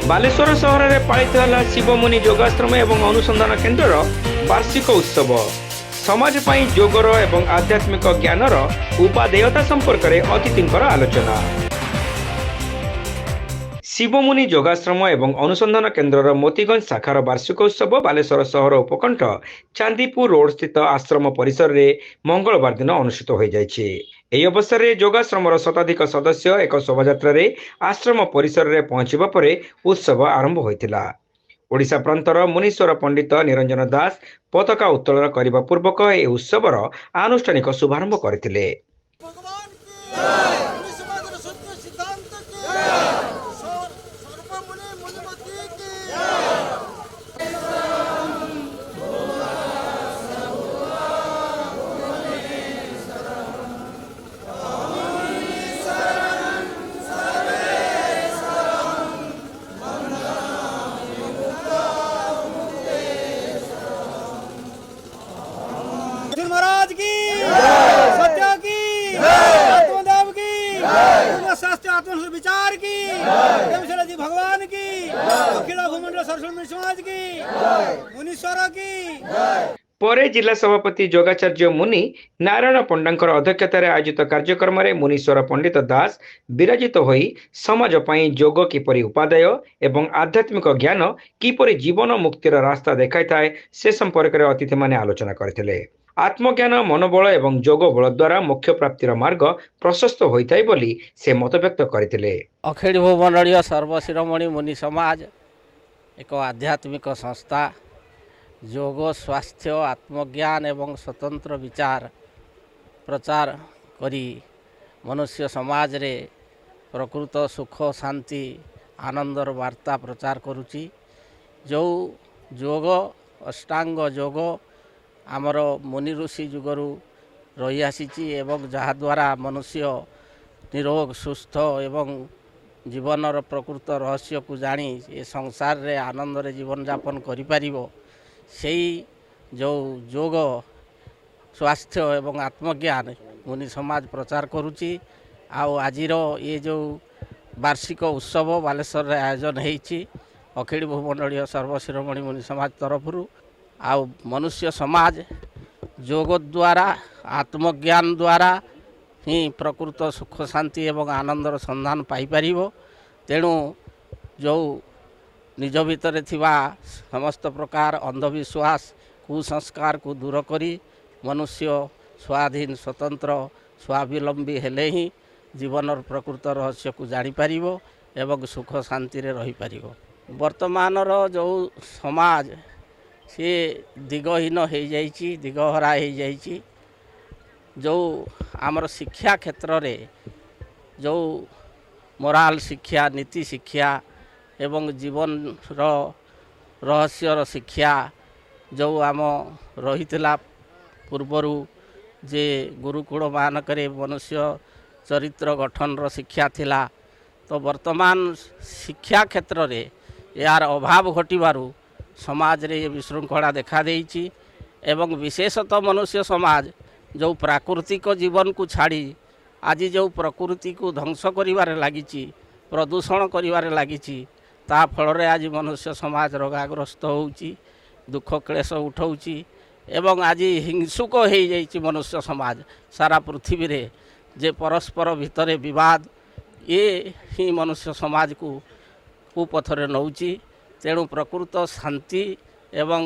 बालेश्वर सहर में पालित है शिवमुनि योगाश्रम एवं अनुसंधान केन्द्र वार्षिक उत्सव। समाज पाई योगर एवं आध्यात्मिक ज्ञानर उपादेयता संपर्क में अतिथि आलोचना। शिवमुनि योगाश्रम एवं अनुसंधान केन्द्र मोतीगंज शाखार वार्षिक उत्सव बालेश्वर सहर उपकंठ चांदीपुर रोड स्थित आश्रम परिसर में मंगलवार दिन अनुष्ठित हो जाइए। ଏହି ଅବସରରେ ଯୋଗାଶ୍ରମର ଶତାଧିକ ସଦସ୍ୟ ଏକ ଶୋଭାଯାତ୍ରାରେ ଆଶ୍ରମ ପରିସରରେ ପହଞ୍ଚିବା ପରେ ଉତ୍ସବ ଆରମ୍ଭ ହୋଇଥିଲା। ଓଡ଼ିଶା ପ୍ରାନ୍ତର ମୁନୀଶ୍ୱର ପଣ୍ଡିତ ନିରଞ୍ଜନ ଦାସ ପତାକା ଉତ୍ତୋଳନ କରିବା ପୂର୍ବକ ଏହି ଉତ୍ସବର ଆନୁଷ୍ଠାନିକ ଶୁଭାରମ୍ଭ କରିଥିଲେ। महाराज की सत्य की आत्मदेव की शास्त्र आत्म विचार की जी भगवान की अखिल भूमंडल सरस्वती समाज की मुनीश्वर की। परे जिला सभापति योगाचार्य मुनि नारायण पंडांकर अध्यक्षतार आयोजित कार्यक्रम में मुनीश्वर पंडित दास विराजित होई समाज पई योग किपरि उपादेय एवं आध्यात्मिक ज्ञान किपरि जीवन मुक्तिर रास्ता देखाई थाए से संपर्क में अतिथि माने आलोचना करथिले। आत्मज्ञान मनोबल एवं योग बल द्वारा मोक्ष प्राप्तिर मार्ग प्रशस्त होइथाय बोली से मत व्यक्त करथिले। अखिल भूमंडलीय सर्वशिरोमणि मुनि समाज एक आध्यात्मिक संस्था योग स्वास्थ्य आत्मज्ञान एवं स्वतंत्र विचार प्रचार करी मनुष्य समाज रे प्रकृत सुख शांति आनंदर वार्ता प्रचार करुची। जो योग अष्टांग योग आमर मुनि ऋषि जुगरू रही आसीची एवं जहा द्वारा मनुष्य निरोग सुस्थ एवं जीवनर प्रकृत रहस्य को जानी ए संसार रे आनंद रे जीवन यापन करि परिबो। सेई जो योग स्वास्थ्य एवं आत्मज्ञान मुनि समाज प्रचार करुची। आउ आजिर ये जो वार्षिक उत्सव बालेश्वर रे आयोजन होईची अखिल भूमंडलीय सर्वशिरोमणि मुनि समाज तरफरु। आउ मनुष्य समाज योग द्वारा आत्मज्ञान द्वारा ही प्रकृत सुख शांति एवं आनंदर संधान पाई परिबो। तेणु जो निज भितर थिबा समस्त प्रकार अंधविश्वास कुसंस्कार को दूर करी मनुष्य स्वाधीन स्वतंत्र स्वावलंबी हेले ही जीवन प्रकृत रहस्य को जानी परिबो एवं सुख शांति रे रही परिबो। वर्तमानर जो समाज से दिगहीन हो जाइछि दिगहरा हो जाइछि। जो आमर शिक्षा क्षेत्र रे जो मोराल शिक्षा नीति शिक्षा एवं जीवन रहस्यर शिक्षा जो आम रही पूर्वरु जे गुरुकुल मानक मनुष्य चरित्र गठन शिक्षा थिला तो वर्तमान शिक्षा क्षेत्र रे यार अभाव घटिबारु समाज रे विशृंखला देखा देइछि एवं विशेषतः मनुष्य समाज जो प्राकृतिक जीवन को छाड़ी आज जो प्रकृति को ध्वंस करिवारे लागिछि प्रदूषण करिवारे लागिछि ता फल आज मनुष्य समाज रोगाग्रस्त होउछि दुख क्लेश उठाउछि एवं आज हिंसुक हो जाइछि मनुष्य समाज सारा पृथ्वी रे जे परस्पर भितर विवाद ये ही मनुष्य समाज को कुपथरे नौछि। तेणु प्रकृत शांति एवं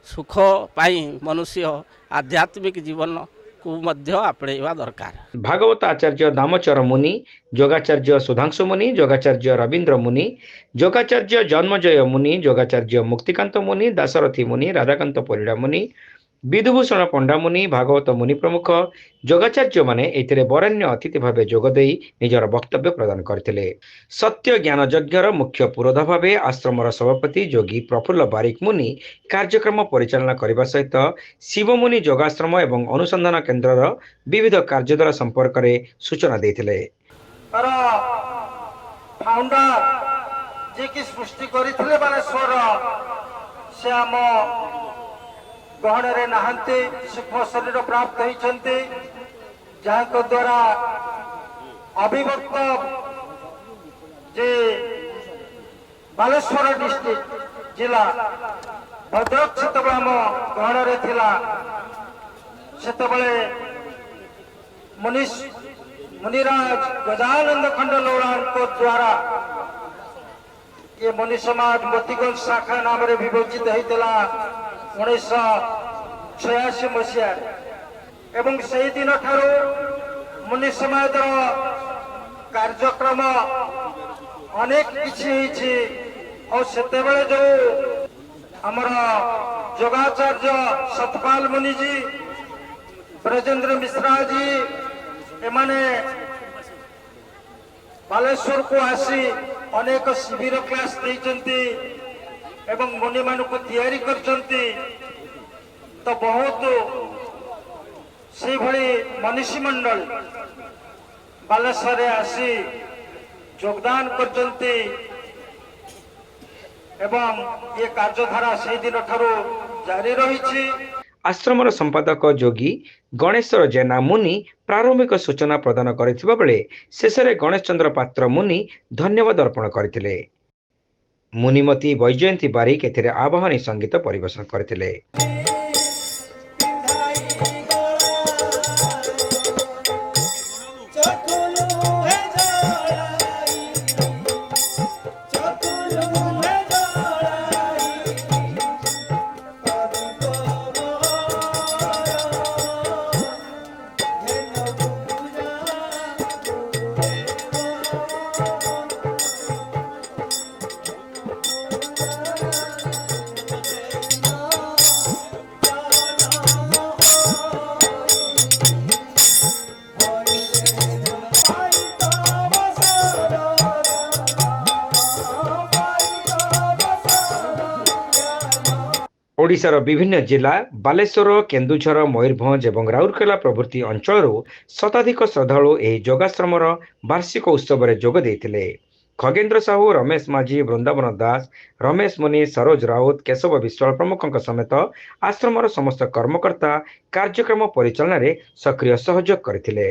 सुख पाई मनुष्य आध्यात्मिक जीवन को मध्य आपणेवा दरकार। भागवत आचार्य दामचर मुनि योगाचार्य सुधांशु मुनि योगाचार्य रवींद्र मुनि योगाचार्य जन्मजय मुनि योगाचार्य मुक्तिकांत मुनि दाशरथी मुनि राधाकांत परिड़ा मुनि विधुभूषण पंडा मुनि भागवत मुनि प्रमुख योगाचार्य माने एथिरे बरेण्य अतिथि भावे जोगदे निजर वक्तव्य प्रदान करथिले। सत्य ज्ञान यज्ञर मुख्य पुरोधा भावे आश्रमर सभापति योगी प्रफुल्ल बारिक मुनि कार्यक्रम परिचालना करने सहित शिवमुनि योगाश्रम एवं अनुसंधान केन्द्रर विविध कार्यधारा संपर्क में सूचना देथिले। फाउंडर जे कि सृष्टि करथिले बालेश्वर से आम गहन नहांती सूक्ष्म शरीर प्राप्त होती जहाँ द्वारा अभिव्यक्त जे ବାଲେଶ୍ୱର ଡିଷ୍ଟ୍ରିକ୍ଟ ଜିଲ୍ଲା ଭଦ୍ରକ ସେତେବେଳେ ଆମ ଗହଣରେ ଥିଲା। ସେତେବେଳେ मुनिराज गजानंद खंडलौलाଙ୍କ द्वारा ये मुनि समाज मोतीगंज शाखा नाम रे विभजित होता 1986 मसीहा एवं से दिन ठारू मुनि समाज कार्यक्रम अनेक किछि और सेतेबेले जो हमर जोगाचार्य सतपाल मुनि जी ब्रजेंद्र मिश्रा जी एमाने बालेश्वर को आसी अनेक शिविर क्लास देइचंती एवं मुनि मान को तैयारी करचंती तो बहुत से भली मनीषी मंडल बालेश्वर आसी योगदान करचंती एवं ये कार्यधारा से दिन ठारू जारी रही। आश्रमर संपादक जोगी गणेश्वर जेना मुनि प्रारंभिक सूचना प्रदान करथिबा बेले शेषरे गणेश चंद्र पात्र मुनि धन्यवाद अर्पण करथिले। मुनिमती वैजयंती बारिक एथिरे आवाहनी संगीत परिवेशन करथिले। ओडिशार विभिन्न जिला बालेश्वर केन्दुझर मयूरभंज और राउरकेला प्रभृति अंचल शताधिक श्रद्धालु यह योगाश्रमर वार्षिक उत्सव में जोग देते। खगेन्द्र साहू, रमेश माझी, वृंदावन दास, रमेश मुनि, सरोज राउत, केशव विश्वाल प्रमुख समेत आश्रमर समस्त कर्मकर्ता कार्यक्रम परिचालन में सक्रिय सहयोग करथिले।